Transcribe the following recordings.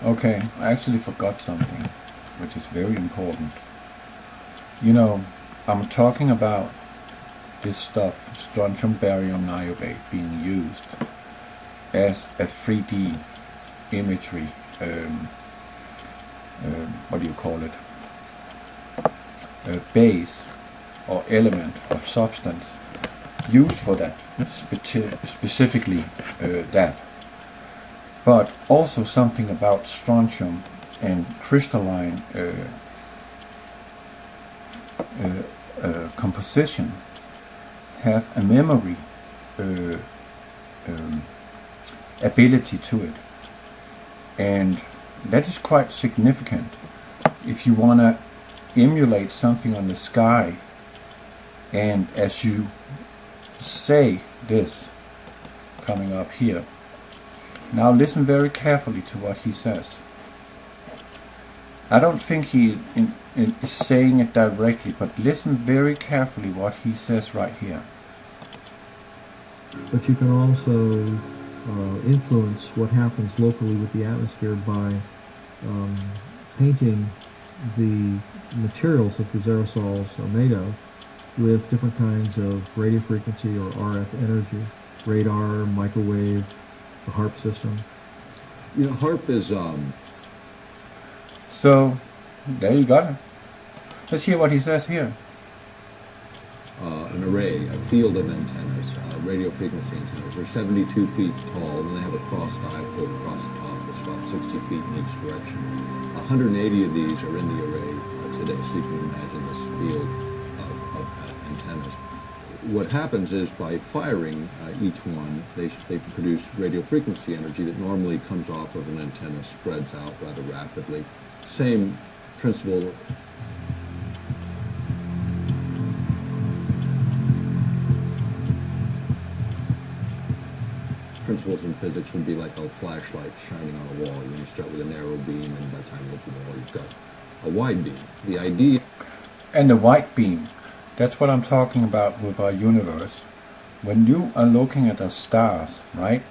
Okay, I actually forgot something, which is very important. You know, I'm talking about this stuff, strontium barium niobate, being used as a 3D imagery, um, what do you call it, base or element or substance used for that, specifically that. But also something about strontium and crystalline composition have a memory uh, um, ability to it, and that is quite significant if you want to emulate something on the sky. And as you say this, coming up here, now listen very carefully to what he says. I don't think he is saying it directly, but listen very carefully what he says right here. But you can also influence what happens locally with the atmosphere by painting the materials that these aerosols are made of with different kinds of radio frequency or RF energy, radar, microwave, the HARP system. You know, HARP is So, there you got it. Let's hear what he says here. an array, a field of antennas, radio frequency antennas. They're 72 feet tall, and they have a cross dipole across the top that's about 60 feet in each direction. 180 of these are in the array today, so you can imagine this field of antennas. What happens is by firing each one, they produce radio frequency energy that normally comes off of an antenna, spreads out rather rapidly. Same principle. Principles in physics would be like a flashlight shining on a wall. You start with a narrow beam, and by the time you get to the wall, you've got a wide beam. The idea... And the white beam, that's what I'm talking about with our universe. When you are looking at the stars, right,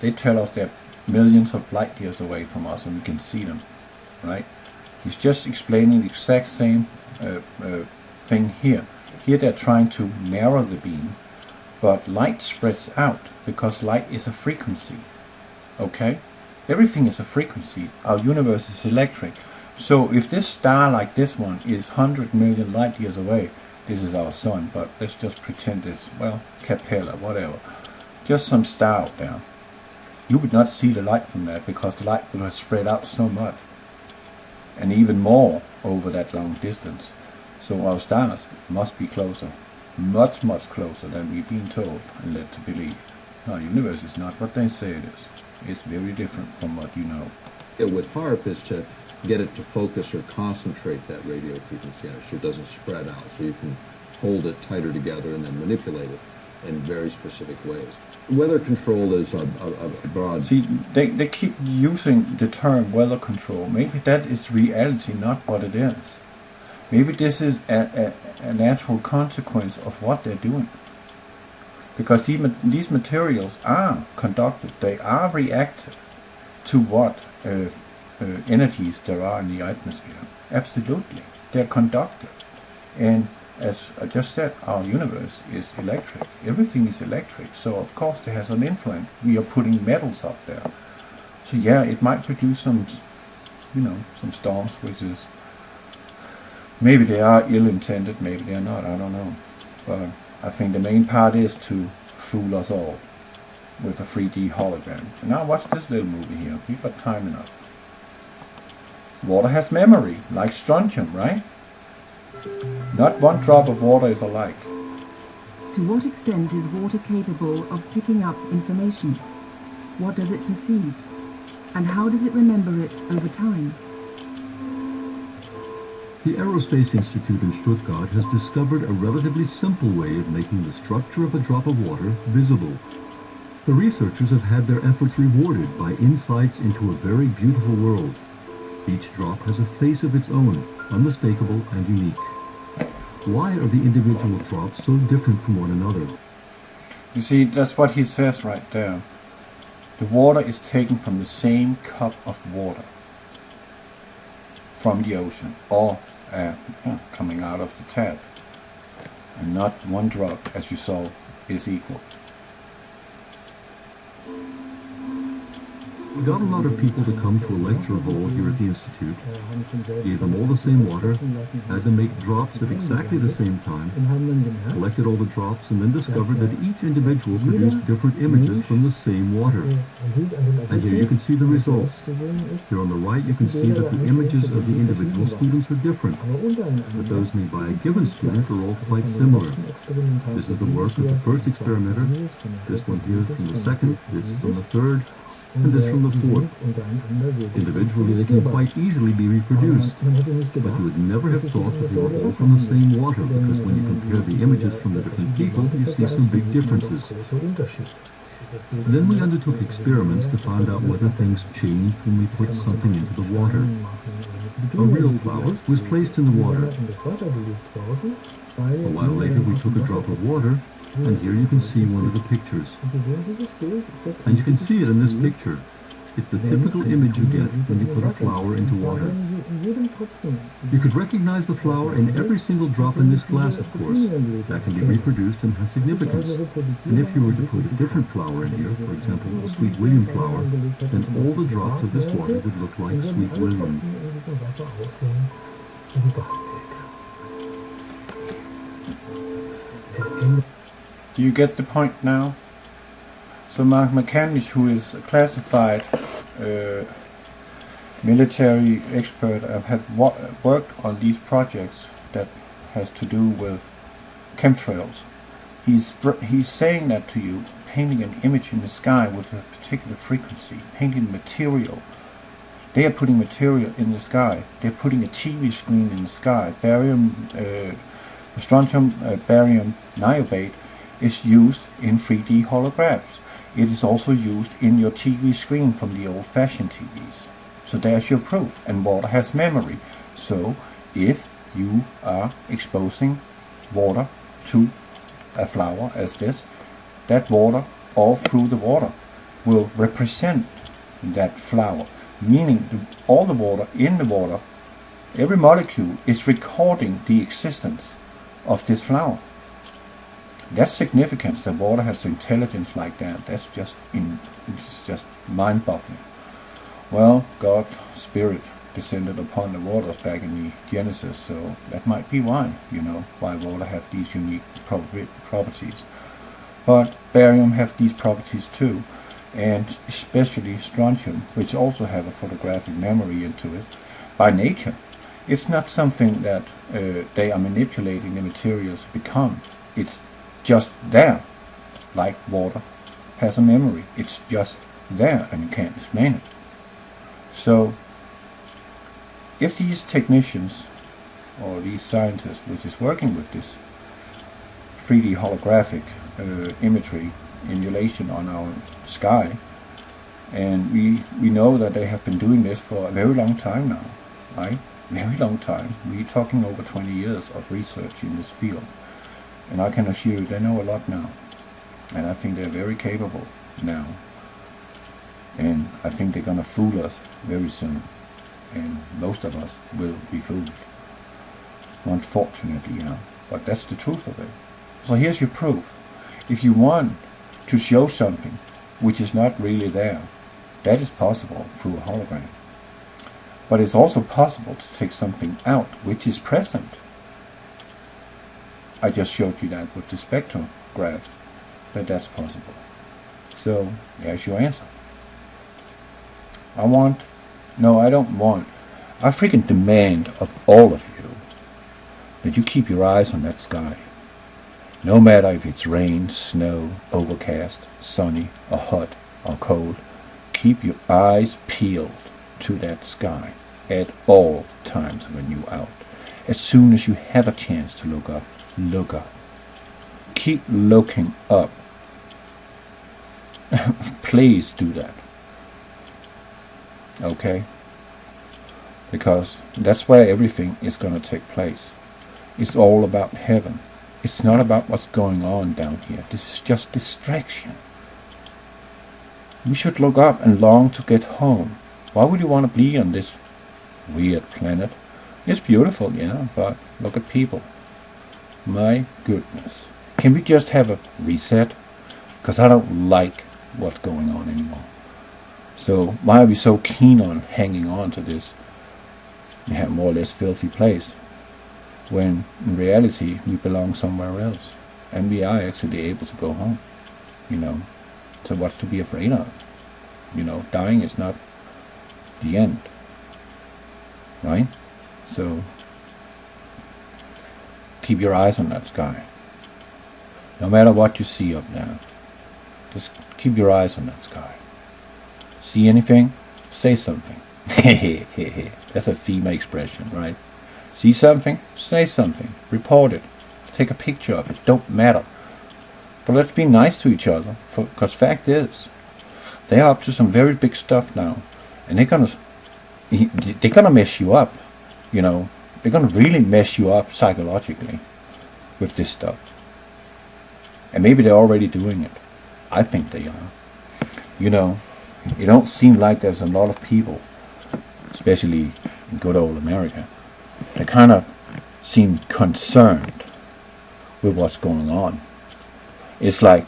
they tell us they're millions of light years away from us and we can see them, right? He's just explaining the exact same thing here. Here they're trying to narrow the beam, but light spreads out because light is a frequency, okay? Everything is a frequency. Our universe is electric. So if this star like this one is 100 million light years away, this is our sun, but let's just pretend it's, well, Capella, whatever. Just some star out there. You would not see the light from that because the light would have spread out so much. And even more over that long distance. So our stars must be closer. Much, much closer than we've been told and led to believe. Our universe is not what they say it is. It's very different from what you know. With HARP is to get it to focus or concentrate that radio frequency so it doesn't spread out, so you can hold it tighter together and then manipulate it in very specific ways. Weather control is a broad... See, they keep using the term weather control. Maybe that is reality, not what it is. Maybe this is a natural consequence of what they're doing. Because these materials are conductive, they are reactive to what energies there are in the atmosphere. Absolutely. They're conductive. And as I just said, our universe is electric. Everything is electric. So of course it has an influence. We are putting metals up there. So yeah, it might produce some, some storms, which is, maybe they are ill-intended, maybe they are not, I don't know. But I think the main part is to fool us all with a 3D hologram. And now watch this little movie here. We've got time enough. Water has memory, like strontium, right? Not one drop of water is alike. To what extent is water capable of picking up information? What does it perceive? And how does it remember it over time? The Aerospace Institute in Stuttgart has discovered a relatively simple way of making the structure of a drop of water visible. The researchers have had their efforts rewarded by insights into a very beautiful world. Each drop has a face of its own, unmistakable and unique. Why are the individual drops so different from one another? You see, that's what he says right there. The water is taken from the same cup of water. from the ocean or coming out of the tap. And not one drop, as you saw, is equal. We got a lot of people to come to a lecture hall here at the Institute, gave them all the same water, had them make drops at exactly the same time, collected all the drops, and then discovered that each individual produced different images from the same water. And here you can see the results. Here on the right you can see that the images of the individual students are different, but those made by a given student are all quite similar. This is the work of the first experimenter, this one here from the second, this from the third, and this from the fourth. Individually they can quite easily be reproduced, but you would never have thought that they were all from the same water, because when you compare the images from the different people, you see some big differences. Then we undertook experiments to find out whether things changed when we put something into the water. A real flower was placed in the water. A while later we took a drop of water, and here you can see one of the pictures. And you can see it in this picture. It's the typical image you get when you put a flower into water. You could recognize the flower in every single drop in this glass, of course. That can be reproduced and has significance. And if you were to put a different flower in here, for example, a Sweet William flower, then all the drops of this water would look like Sweet William. Do you get the point now? So Mark McCandlish, who is a classified military expert, have worked on these projects that has to do with chemtrails. He's saying that to you, painting an image in the sky with a particular frequency, painting material. They are putting material in the sky. They're putting a TV screen in the sky. Strontium barium niobate is used in 3D holographs. It is also used in your TV screen from the old-fashioned TVs. So there's your proof. And water has memory. So if you are exposing water to a flower as this, that water all through the water will represent that flower, meaning all the water in the water, every molecule is recording the existence of this flower. That's significance that water has intelligence like that. That's just it's just mind-boggling. Well, God's spirit descended upon the waters back in the Genesis, so that might be why, why water have these unique properties. But barium have these properties too, and especially strontium, which also have a photographic memory into it by nature. It's not something that they are manipulating the materials to become. It's just there, like water has a memory. It's just there and you can't explain it. So if these technicians or these scientists which is working with this 3D holographic imagery emulation on our sky, and we know that they have been doing this for a very long time now, right? Very long time. We're talking over 20 years of research in this field. And I can assure you they know a lot now. And I think they're very capable now. And I think they're going to fool us very soon. And most of us will be fooled. Unfortunately, But that's the truth of it. So here's your proof. If you want to show something which is not really there, that is possible through a hologram. But it's also possible to take something out which is present. I just showed you that with the spectrograph, that that's possible. So there's your answer. I freaking demand of all of you that you keep your eyes on that sky. No matter if it's rain, snow, overcast, sunny, or hot, or cold, keep your eyes peeled to that sky at all times when you're out. As soon as you have a chance to look up, look up. Keep looking up. Please do that. Okay? Because that's where everything is going to take place. It's all about heaven. It's not about what's going on down here. This is just distraction. We should look up and long to get home. Why would you want to be on this weird planet. It's beautiful, yeah, but look at people. My goodness. Can we just have a reset? Because I don't like what's going on anymore. So why are we so keen on hanging on to this more or less filthy place, when in reality we belong somewhere else, and we are actually able to go home, you know? So what's to be afraid of? Dying is not the end, right? So keep your eyes on that sky. No matter what you see up there, just keep your eyes on that sky. See anything? Say something. That's a female expression, right? See something? Say something. Report it. Take a picture of it. Don't matter. But let's be nice to each other, because fact is, they are up to some very big stuff now, and they're gonna mess you up. They're gonna really mess you up psychologically with this stuff. And maybe they're already doing it. I think they are. It don't seem like there's a lot of people, especially in good old America, that kind of seem concerned with what's going on. It's like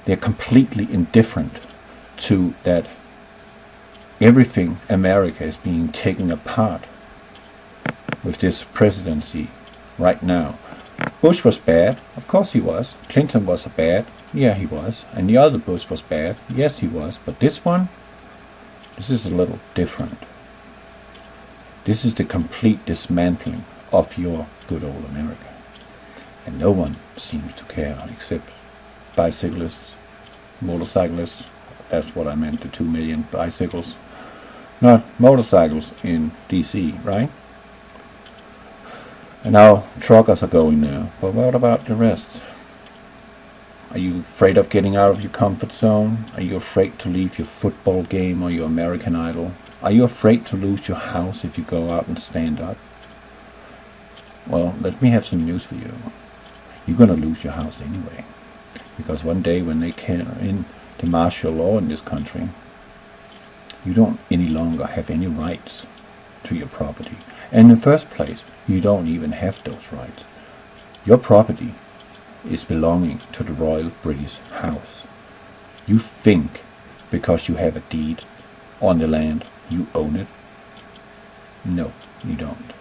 they're completely indifferent to that everything America is being taken apart with this presidency right now. Bush was bad, of course he was. Clinton was bad, yeah he was. And the other Bush was bad, yes he was. But this is a little different. This is the complete dismantling of your good old America. And no one seems to care except bicyclists, motorcyclists. That's what I meant, the 2 million bicycles. Not motorcycles in DC, right? And now truckers are going there. But what about the rest? Are you afraid of getting out of your comfort zone? Are you afraid to leave your football game or your American Idol? Are you afraid to lose your house if you go out and stand up? Well, let me have some news for you. You're going to lose your house anyway. Because one day when they came in the martial law in this country, you don't any longer have any rights to your property. And in the first place, you don't even have those rights. Your property is belonging to the Royal British House. You think because you have a deed on the land, you own it? No, you don't.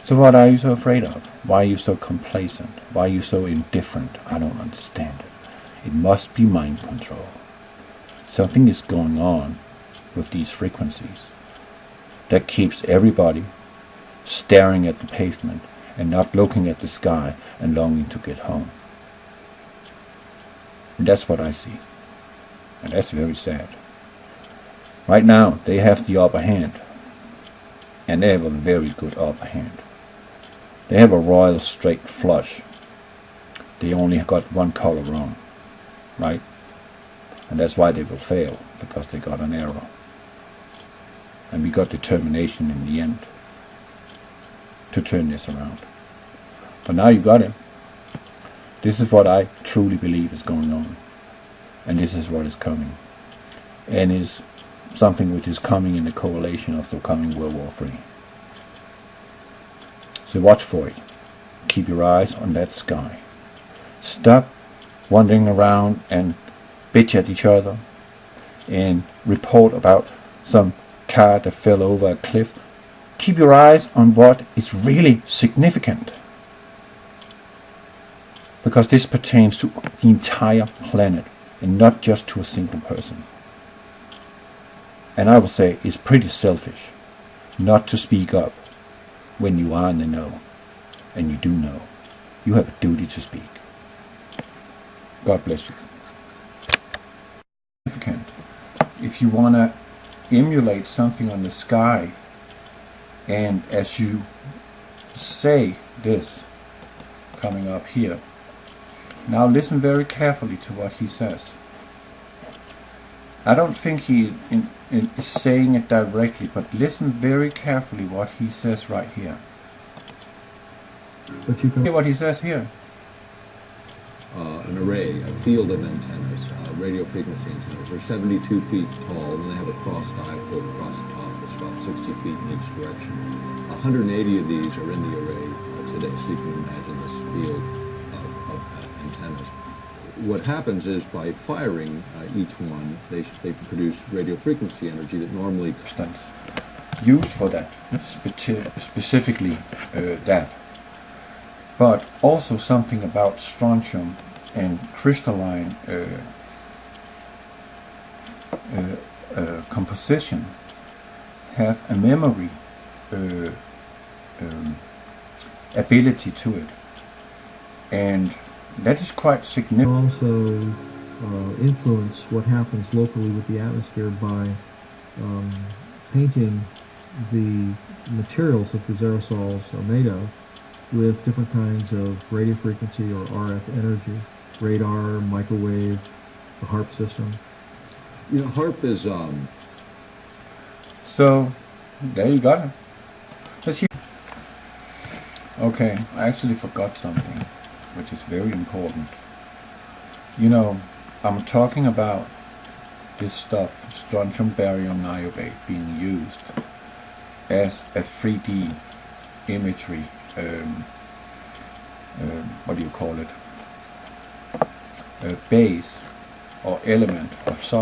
So what are you so afraid of? Why are you so complacent? Why are you so indifferent? I don't understand it. It must be mind control. Something is going on with these frequencies that keeps everybody staring at the pavement and not looking at the sky and longing to get home. And that's what I see. And that's very sad. Right now, they have the upper hand. And they have a very good upper hand. They have a royal straight flush. They only got one color wrong. Right? And that's why they will fail, because they got an error. And we got determination in the end to turn this around. But now you got it. This is what I truly believe is going on. And this is what is coming. And is something which is coming in the correlation of the coming World War III. So watch for it. Keep your eyes on that sky. Stop wandering around and bitch at each other and report about some car that fell over a cliff. Keep your eyes on what is really significant. Because this pertains to the entire planet and not just to a single person. And I would say it's pretty selfish not to speak up when you are in the know. And you do know. You have a duty to speak. God bless you. Significant. If you want to emulate something on the sky, and as you say this coming up here, now listen very carefully to what he says. I don't think he is saying it directly, but listen very carefully what he says right here. But you can Hear what he says here. An array, a field of antennas, radio frequency antennas. They're 72 feet tall, and they have a cross diapole across the top that's about 60 feet in each direction. 180 of these are in the array today, so you can imagine this field of antennas. What happens is by firing each one, they produce radio frequency energy that normally substance used for that, specifically that. But also something about strontium and crystalline composition have a memory ability to it, and that is quite significant. Also influence what happens locally with the atmosphere by painting the materials that these aerosols are made of with different kinds of radio frequency or RF energy, radar, microwave, the HARP system. You know, HARP is So there you got it. Let's hear. Okay, I actually forgot something which is very important. You know, I'm talking about this stuff, strontium barium niobate, being used as a 3D imagery, what do you call it, base or element of software.